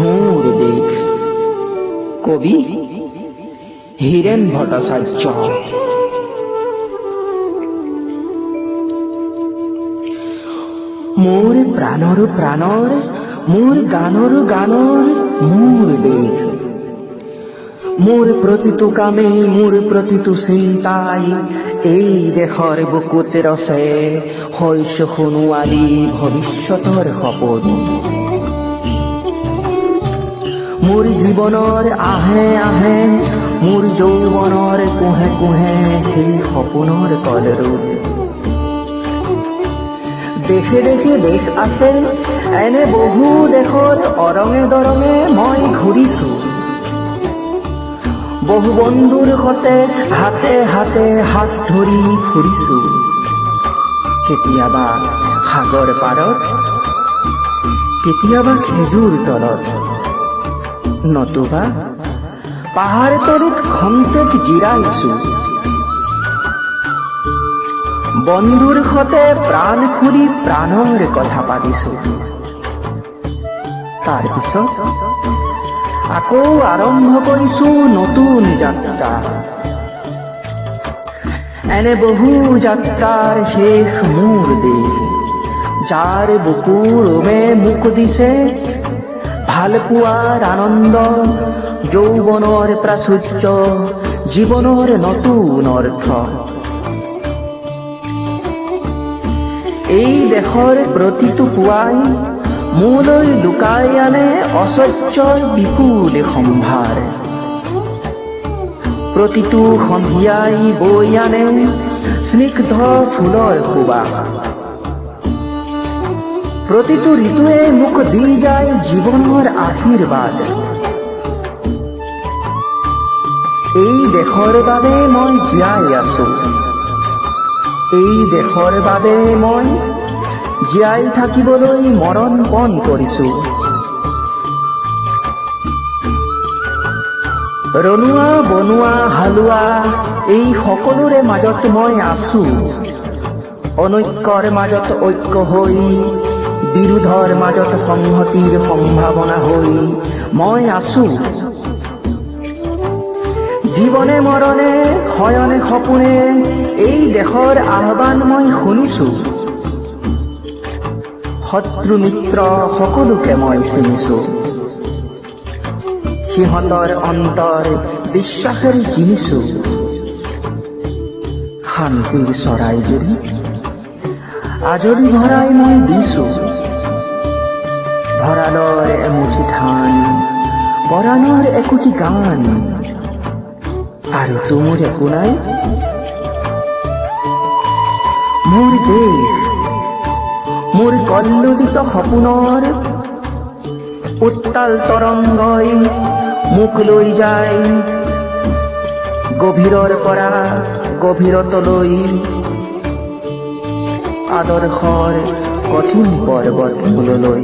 মোৰ দেশ। কবি হীৰেণ ভট্টাচাৰ্য। মোৰ প্ৰাণৰ প্ৰাণৰ, মোৰ গানৰ গানৰ মোৰ দেশ। মোৰ প্ৰতিটো কামেই, মোৰ প্ৰতিটো চিন্তাই এই দেশৰ বুকুত ৰচে শস্য সোণোৱালী ভৱিষ্যতৰ সপোন। মোৰ জীৱনৰ আহে আহে, মোৰ যৌৱনৰ কোহে কোহে সেই সপোনৰ কলৰূপ। দেশে দেশে দেশ আছে, এনে বহু দেশৰ অৰঙে দৰঙে মই ঘূৰিছো। বহু বন্ধুৰ সতে হাতে হাতে হাত ধৰি ফুৰিছো। কেতিয়াবা সাগৰ পাৰত, কেতিয়াবা খেজুৰ তলত, নতুবা পাহাৰ তলিত খন্তেক জিৰাইছো। বন্ধুৰ সতে প্ৰাণ খুলি প্ৰাণৰ কথা পাতিছো। তাৰ পিছত আকৌ আৰম্ভ কৰিছো নতুন যাত্ৰা। এনে বহু যাত্ৰাৰ শেষ মোৰ দেশ, যাৰ বুকুৰ ওমে মোক দিছে ভাল পোৱাৰ আনন্দ, যৌৱনৰ প্ৰাচুৰ্য, জীৱনৰ নতুন অৰ্থ। এই দেশৰ প্ৰতিটো পুৱাই মোলৈ লুকাই আনে ঐশ্বৰ্যৰ বিপুল সম্ভাৰ। প্ৰতিটো সন্ধিয়াই বৈ আনে স্নিগ্ধ ফুলৰ সুবাস। প্ৰতিটো ঋতুৱে মোক দি যায় জীৱনৰ আশীৰ্বাদ। এই দেশৰ বাবে মই জীয়াই আছো, এই দেশৰ বাবে মই জীয়াই থাকিবলৈ মৰণ পণ কৰিছো। ৰনোৱা বনোৱা হালোৱা এই সকলোৰে মাজত মই আছো। অনৈক্যৰ মাজত ঐক্য হৈ, বিৰোধৰ মাজত সংহতিৰ সম্ভাৱনা হৈ মই আছো। জীৱনে মৰণে শয়নে সপোনে এই দেশৰ আহ্বান মই শুনিছো। শত্ৰু মিত্ৰ সকলোকে মই চিনিছো। সিহঁতৰ অন্তৰ বিশ্বাসেৰে চিনিছো। শান্তিৰ চৰাইজনী আজৰি ভৰাই মই দিছো। ভঁৰালৰ এমুঠি ধান, পৰাণৰ একোটি গান, আৰু তুমুৰ একো নাই। মোৰ দেশ, মোৰ কল্লোলিত সপোনৰ উত্তাল তৰংগই মোক লৈ যায় গভীৰৰ পৰা গভীৰতলৈ, আদৰ্শৰ কঠিন পৰ্বতমূললৈ।